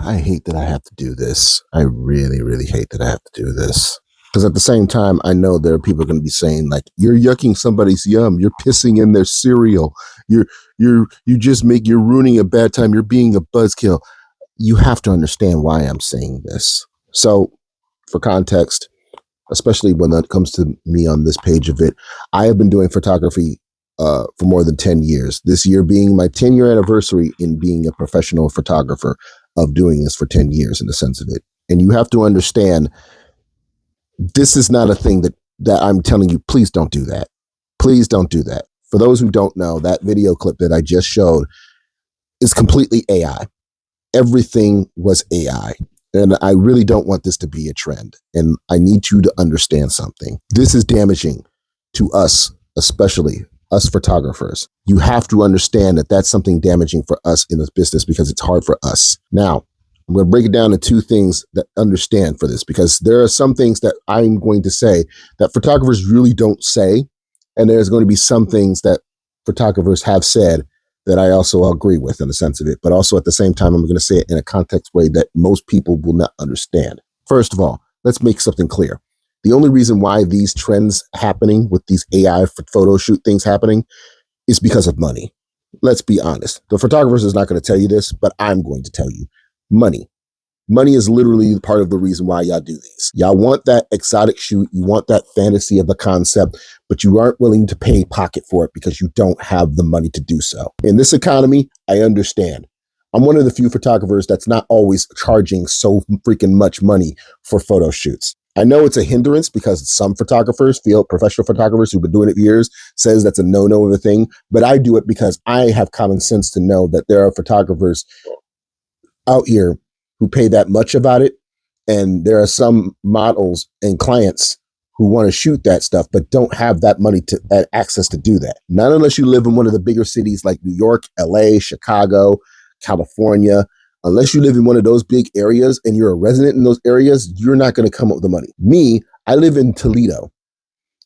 I hate that I have to do this. I really, really hate that I have to do this. Because at the same time, I know there are people going to be saying like, "You're yucking somebody's yum. You're pissing in their cereal. You're ruining a bad time. You're being a buzzkill." You have to understand why I'm saying this. So, for context, especially when it comes to me on this page of it, I have been doing photography for more than 10 years. This year being my 10-year anniversary in being a professional photographer of doing this for 10 years in the sense of it. And you have to understand, this is not a thing that I'm telling you, please don't do that. Please don't do that. For those who don't know, that video clip that I just showed is completely AI. Everything was AI. And I really don't want this to be a trend. And I need you to understand something. This is damaging to us, especially us photographers. You have to understand that that's something damaging for us in this business because it's hard for us. Now, I'm going to break it down to two things that understand for this, because there are some things that I'm going to say that photographers really don't say. And there's going to be some things that photographers have said that I also agree with in the sense of it. But also at the same time, I'm going to say it in a context way that most people will not understand. First of all, let's make something clear. The only reason why these trends happening with these AI photo shoot things happening is because of money. Let's be honest. The photographers is not going to tell you this, but I'm going to tell you. Money. Money is literally part of the reason why y'all do these. Y'all want that exotic shoot. You want that fantasy of the concept, but you aren't willing to pay pocket for it because you don't have the money to do so. In this economy, I understand. I'm one of the few photographers that's not always charging so freaking much money for photo shoots. I know it's a hindrance because some photographers feel, professional photographers who've been doing it for years, says that's a no-no of a thing, but I do it because I have common sense to know that there are photographers out here who pay that much about it. And there are some models and clients who want to shoot that stuff, but don't have that money to access to do that. Not unless you live in one of the bigger cities like New York, LA, Chicago, California. Unless you live in one of those big areas and you're a resident in those areas, you're not going to come up with the money. Me, I live in Toledo,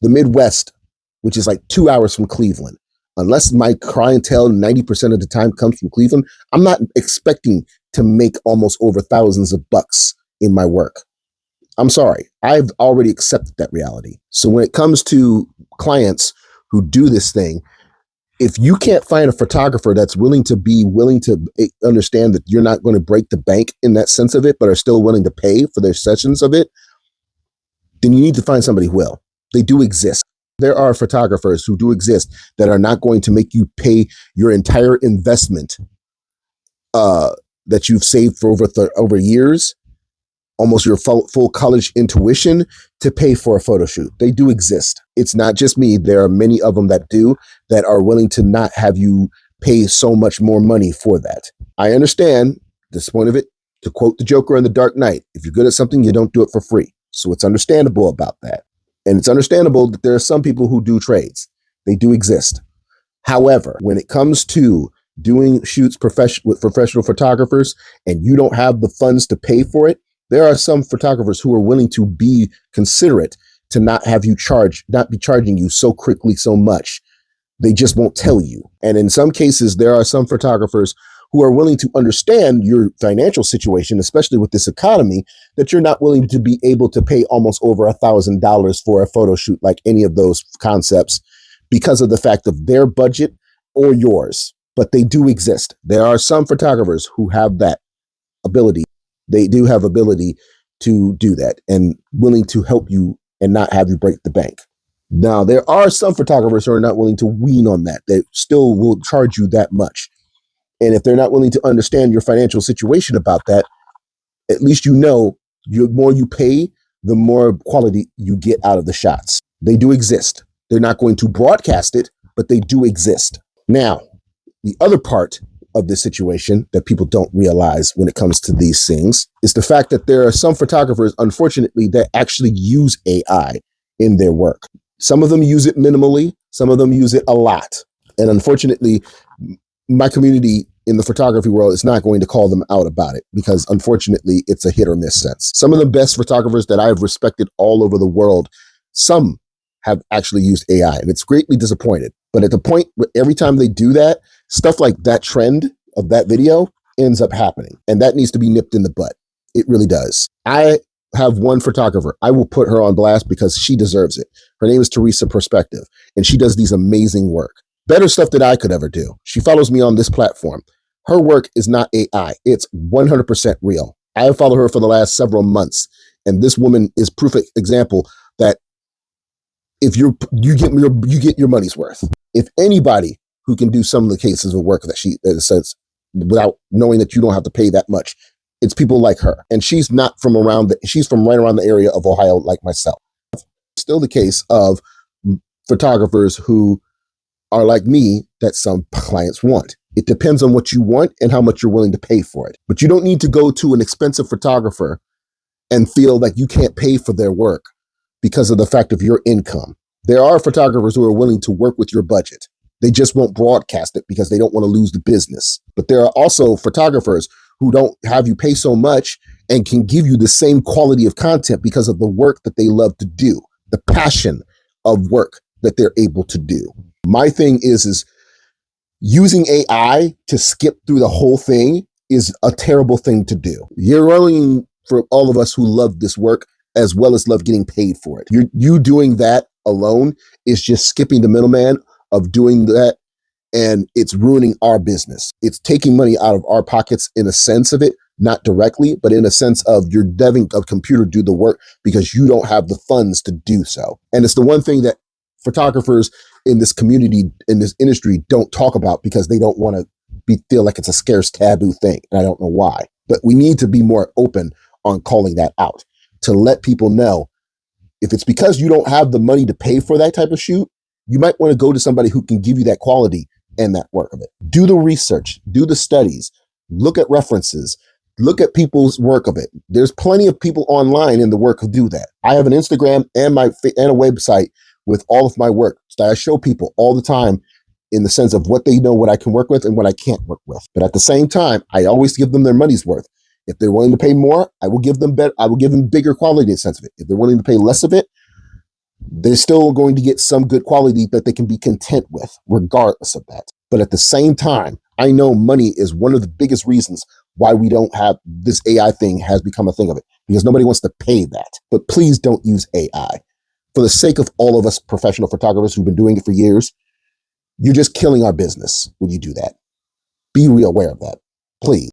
the Midwest, which is like 2 hours from Cleveland. Unless my clientele 90% of the time comes from Cleveland, I'm not expecting to make almost over thousands of bucks in my work. I'm sorry. I've already accepted that reality. So when it comes to clients who do this thing, if you can't find a photographer that's willing to understand that you're not going to break the bank in that sense of it, but are still willing to pay for their sessions of it, then you need to find somebody who will. They do exist. There are photographers who do exist that are not going to make you pay your entire investment that you've saved for over years, almost your full college tuition, to pay for a photo shoot. They do exist. It's not just me. There are many of them that are willing to not have you pay so much more money for that. I understand this point of it. To quote the Joker in The Dark Knight, if you're good at something, you don't do it for free. So it's understandable about that. And it's understandable that there are some people who do trades. They do exist. However, when it comes to doing shoots with professional photographers and you don't have the funds to pay for it, there are some photographers who are willing to be considerate to not be charging you so quickly, so much. They just won't tell you. And in some cases, there are some photographers who are willing to understand your financial situation, especially with this economy, that you're not willing to be able to pay almost over $1,000 for a photo shoot like any of those concepts because of the fact of their budget or yours. But they do exist. There are some photographers who have that ability. They do have ability to do that and willing to help you and not have you break the bank. Now, there are some photographers who are not willing to wean on that. They still will charge you that much. And if they're not willing to understand your financial situation about that, at least you know the more you pay, the more quality you get out of the shots. They do exist. They're not going to broadcast it, but they do exist. Now, the other part of this situation that people don't realize when it comes to these things is the fact that there are some photographers, unfortunately, that actually use AI in their work. Some of them use it minimally. Some of them use it a lot. And unfortunately, my community in the photography world is not going to call them out about it because unfortunately it's a hit or miss sense. Some of the best photographers that I've respected all over the world, some have actually used AI and it's greatly disappointed. But at the point where every time they do that, stuff like that trend of that video ends up happening. And that needs to be nipped in the butt. It really does. I have one photographer. I will put her on blast because she deserves it. Her name is Teresa Perspective, and she does these amazing work. Better stuff that I could ever do. She follows me on this platform. Her work is not AI. It's 100% real. I have followed her for the last several months, and this woman is proof example that if you get your money's worth. If anybody who can do some of the cases of work that says without knowing that you don't have to pay that much, it's people like her. And she's not from she's from right around the area of Ohio, like myself. Still the case of photographers who are like me that some clients want. It depends on what you want and how much you're willing to pay for it. But you don't need to go to an expensive photographer and feel like you can't pay for their work because of the fact of your income. There are photographers who are willing to work with your budget. They just won't broadcast it because they don't want to lose the business. But there are also photographers who don't have you pay so much and can give you the same quality of content because of the work that they love to do, the passion of work that they're able to do. My thing is using AI to skip through the whole thing is a terrible thing to do. You're running for all of us who love this work as well as love getting paid for it. You doing that alone is just skipping the middleman of doing that, and it's ruining our business. It's taking money out of our pockets in a sense of it, not directly, but in a sense of you're having a computer do the work because you don't have the funds to do so. And it's the one thing that photographers in this community, in this industry, don't talk about because they don't want to feel like it's a scarce taboo thing. And I don't know why, but we need to be more open on calling that out to let people know if it's because you don't have the money to pay for that type of shoot, you might want to go to somebody who can give you that quality and that work of it. Do the research, do the studies, look at references, look at people's work of it. There's plenty of people online in the work who do that. I have an Instagram and a website with all of my work that I show people all the time in the sense of what they know, what I can work with and what I can't work with. But at the same time, I always give them their money's worth. If they're willing to pay more, I will give them better. I will give them bigger quality in the sense of it. If they're willing to pay less of it, they're still going to get some good quality that they can be content with, regardless of that. But at the same time, I know money is one of the biggest reasons why we don't have this AI thing has become a thing of it, because nobody wants to pay that. But please don't use AI. For the sake of all of us professional photographers who've been doing it for years, you're just killing our business when you do that. Be real aware of that, please.